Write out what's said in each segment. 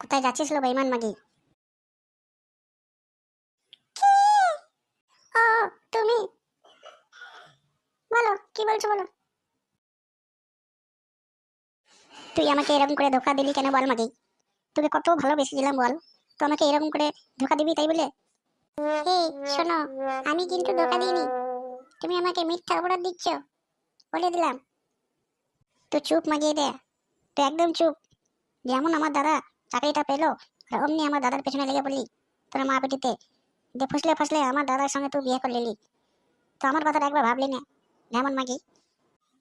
কোথায় যাচ্ছিস লো বেঈমান মাগি? ও, তুমি বলো, কি বলছো বলো। তুই আমাকে এরকম করে ধোকা দিলি কেন বল মাগি? তোকে কত ভালোবেসেছিলাম বল, তো আমাকে এরকম করে ধোকা দিবি তাই বলে? এই শোনো, আমি কিন্তু ধোকা দিইনি, তুমি আমাকে মিথ্যা অপরাধ দিচ্ছ, বলে দিলাম। তো চুপ মাগিয়ে দে, তো একদম চুপ। যেমন আমার দাদা চাকরিটা পেলো, আর অমনি আমার দাদার পেছনে লেগে পড়লি তোরা মা পেটিতে, দিয়ে ফসলে ফসলে আমার দাদার সঙ্গে তুই বিয়ে করে নিলি। তো আমার কথাটা একবার ভাবলি না? যেমন মাগি।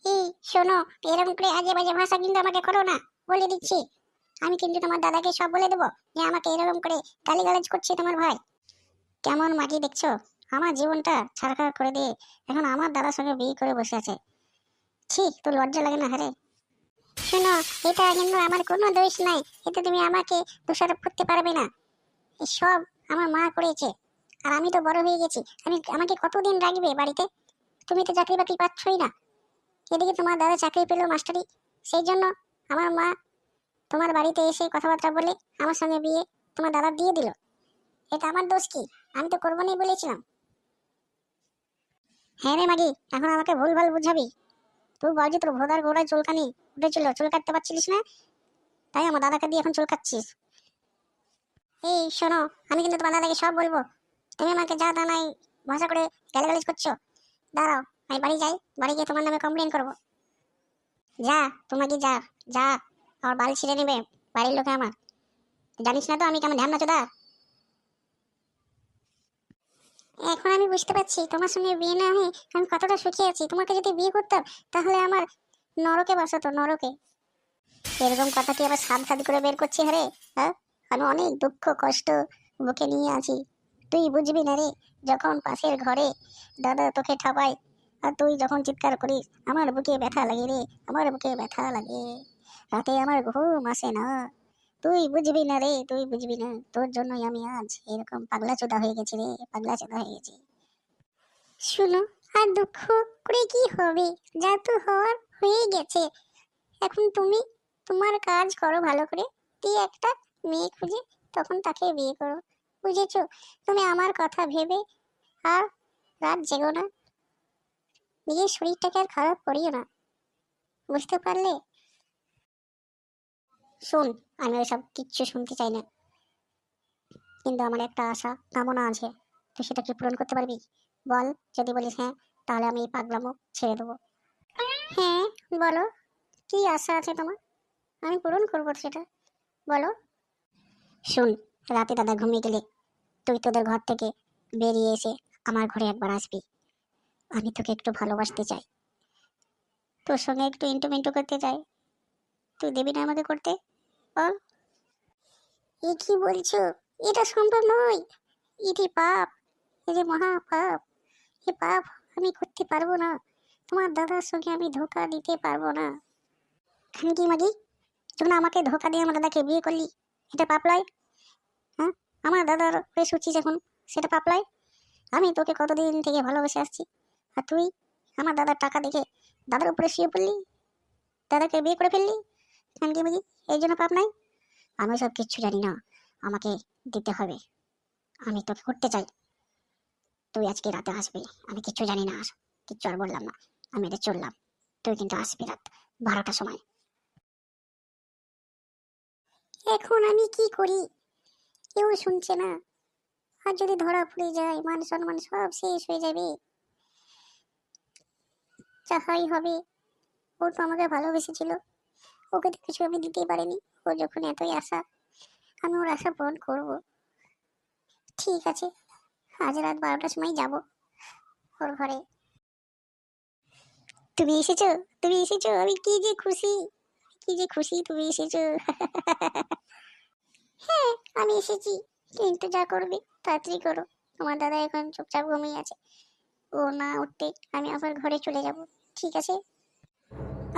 এই শোনো, এরকম করে আজে বাজে ভাষা কিন্তু আমাকে করো না, বলে দিচ্ছি। আমি কিন্তু তোমার দাদাকে সব বলে দেবো যে আমাকে এরকম করে গালিগালাজ করছে তোমার ভাই। কেমন মাগি দেখছো, আমার জীবনটা ছাড়খাড় করে দিয়ে এখন আমার দাদার সঙ্গে বিয়ে করে বসে আছে। ছি, তো লজ্জা লাগে না? হারে শোনো, এটা কিন্তু আমার কোনো দোষ নাই, এতে তুমি আমাকে দোষারোপ করতে পারবে না। সব আমার মা করেছে, আর আমি তো বড় হয়ে গেছি, আমাকে কতদিন রাখবে বাড়িতে? তুমি তো চাকরি বাকরি পাচ্ছই না, এদিকে তোমার দাদা চাকরি পেলো মাস্টারি, সেই জন্য আমার মা তোমার বাড়িতে এসে কথাবার্তা বলে আমার সঙ্গে বিয়ে তোমার দাদা দিয়ে দিল। এটা আমার দোষ কি? আমি তো করবো না বলেছিলাম। হ্যাঁ রে মাগি, এখন আমাকে ভুলভাল বুঝাবি? তুই বল যে তোর ভোদার গোড়ায় চুলকানি উঠেছিল, চুল কাটতে পারছিলিস না, তাই আমার দাদাকে দিয়ে এখন চুল কাটছিস। এই শোনো, আমি কিন্তু তোমার দাদাকে সব বলবো। তুমি আমাকে যা তা নাই ভাষা করে গালাগালিজ করছো। দাঁড়াও, আমি বাড়ি যাই, বাড়ি গিয়ে তোমার নামে কমপ্লেন করবো। যা, তোমাকে যা, যা, আমার বাল ছিঁড়ে নেবে বাড়ির লোকে আমার। জানিস না তো আমি কেমন ধ্যান নাচোদা। এখন আমি বুঝতে পারছি তোমার সঙ্গে বিয়ে না হয়ে আমি কতটা সুখী আছি। তোমাকে যদি বিয়ে করতাম তাহলে আমার নরকে বসাতো, নরকে। এরকম কথা কি আবার সাদ সাদ করে বের করছি? হ্যাঁ, হ্যাঁ, আমি অনেক দুঃখ কষ্ট বুকে নিয়ে আছি, তুই বুঝবি না রে। যখন পাশের ঘরে দাদা তোকে ঠাপায় আর তুই যখন চিৎকার করিস, আমার বুকে ব্যথা লাগে রে, আমার বুকে ব্যথা লাগে, রাতে আমার ঘুম আসে না। তুই বুঝবি না রে, তুই বুঝবি না, তোর জন্যই আমি আজ এরকম পাগলা চোদা হয়ে গেছি রে, পাগলা চোদা হয়ে গেছি। শুনো, আর দুঃখ করে কি হবে? যা তো হওয়ার হয়ে গেছে। এখন তুমি তোমার কাজ করো ভালো করে, দিয়ে একটা মেয়ে খুঁজে তখন তাকে বিয়ে করো, বুঝেছো? তুমি আমার কথা ভেবে আর রাত জেগো না, নিজের শরীরটাকে আর খারাপ করিও না, বুঝতে পারলে? শোন, আমি ওইসব কিচ্ছু শুনতে চাই না, কিন্তু আমার একটা আশা কামনা আছে, তুই সেটা কি পূরণ করতে পারবি? বল, যদি বলিস হ্যাঁ, তাহলে আমি এই পাগলামো ছেড়ে দেবো। হ্যাঁ, বলো, কি আশা আছে তোমার? আমি পূরণ করবো সেটা, বলো। শুন, রাতে দাদা ঘুমিয়ে গেলে তুই তোদের ঘর থেকে বেরিয়ে এসে আমার ঘরে একবার আসবি। আমি তোকে একটু ভালোবাসতে চাই, তোর সঙ্গে একটু ইন্টু করতে চাই, তুই দেবি না আমাকে করতে? বল। এ কি বলছো? এটা সম্ভব নয়, এটি পাপ, এটি মহা পাপ। এ পাপ আমি করতে পারবো না, তোমার দাদার সঙ্গে আমি ধোকা দিতে পারবো না। খানকি মাগি, যখন আমাকে ধোকা দিয়ে আমার দাদাকে বিয়ে করলি, এটা পাপ লয়? হ্যাঁ, আমার দাদার হয়ে শুচ্ছিস এখন, সেটা পাপ লয়? আমি তোকে কতদিন থেকে ভালোবেসে আসছি, আর তুই আমার দাদার টাকা দেখে দাদার উপরে শুয়ে পড়লি, দাদাকে বিয়ে করে ফেললি। খানকি মাগি, এই জন্য পাপ নাই? আমি সব কিচ্ছু জানি না, আমাকে দিতে হবে, আমি তোকে করতে চাই, তুই আজকে রাতে আসবি। আমি কিচ্ছু জানি না, কিচ্ছু আর বললাম না, আমি এটা চললাম, তুই কিন্তু আসবি রাত 12টার সময়। এখন আমি কি করি? কেউ শুনছে না, আর যদি ধরা পড়ে যায় মান সম্মান সব শেষ হয়ে যাবে। যাহাই হবে, ও তো আমাকে ভালোবেসেছিল, ওকে তো কিছু আমি দিতেই পারিনি। ও যখন এতই আশা, আমি ওর আশা পূরণ করবো। ঠিক আছে, আজ রাত 12টার সময় যাব ওর ঘরে। তুমি এসেছো, তুমি এসেছো, আমি কি যে খুশি, কি যে খুশি তুমি এসেছো। হ্যাঁ, আমি এসেছি, কিন্তু যা করবে তাড়াতাড়ি করো। তোমার দাদা এখন চুপচাপ ঘুমিয়ে আছে, ও না উঠতে আমি আবার ঘরে চলে যাব, ঠিক আছে?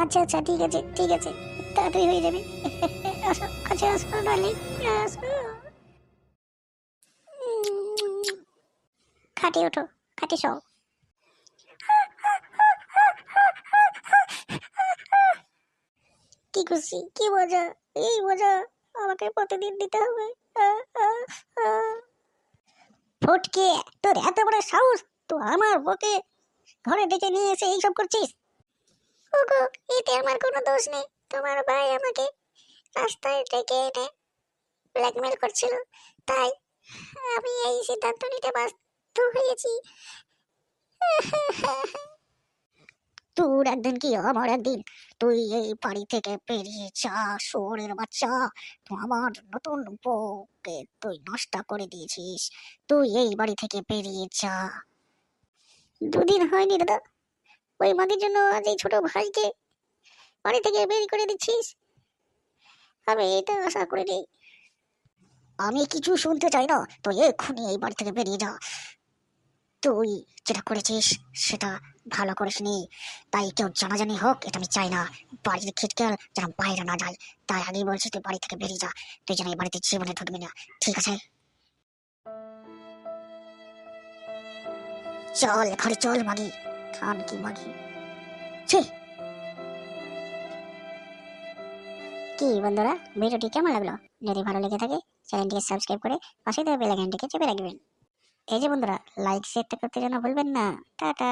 আচ্ছা আচ্ছা, ঠিক আছে ঠিক আছে, তাড়াতাড়ি হয়ে যাবে। আসো, কাছে আসো ডার্লিং, আসো। খাটে ওঠো, খাটে সও। কি খুশি, কি মজা, এই মজা, আমাকে প্রতিদিন দিতে হবে। ফটকে, তোর এত বড় সাহস, তো আমার বউকে ঘরে ডেকে নিয়ে এসে এইসব করছিস? ওগো, এতে আমার কোনো দোষ নেই। তোমার ভাই আমাকে রাস্তায় ডেকে এনে ব্ল্যাকমেল করছিল, তাই আমি এই সিদ্ধান্ত নিতে বাধ্য হয়েছি। তোর একদিন কি আমার একদিন। তুই এই বাড়ি থেকে বেরিয়ে যা, শুয়োরের বাচ্চা। তুই আমার নতুন বউকে তুই নষ্ট করে দিয়েছিস। তুই এই বাড়ি থেকে বেরিয়ে যা। দুদিন হয়নি দাদা, ওই মাগির জন্য আজ এই ছোট ভাইকে বাড়ি থেকে বের করে দিচ্ছিস? আমি এটা আশা করিনি। আমি কিছু শুনতে চাই না, তুই এক্ষুনি এই বাড়ি থেকে বেরিয়ে যা। তুই যেটা করেছিস সেটা ভালো করিসনি, তাই কেউ জানাজানি হোক এটা আমি চাই না। বাড়ির খিটকেল যেন বাইরে না যায়, তাই আগেই বলছি তুই বাড়ি থেকে বেরিয়ে যা। তুই যেন এই বাড়িতে জীবনে ঢুকবি না, ঠিক আছে? চল ঘরে চল মাগি, খান কি মাগি। ছি। কি বন্ধুরা, ভিডিওটি কেমন লাগলো? যদি ভালো লেগে থাকে চ্যানেলটিকে সাবস্ক্রাইব করে পাশে দেওয়া বেল আইকনটিকে চেপে রাখবেন। এই যে বন্ধুরা, লাইক শেয়ারটা করতে যেন ভুলবেন না। টাটা।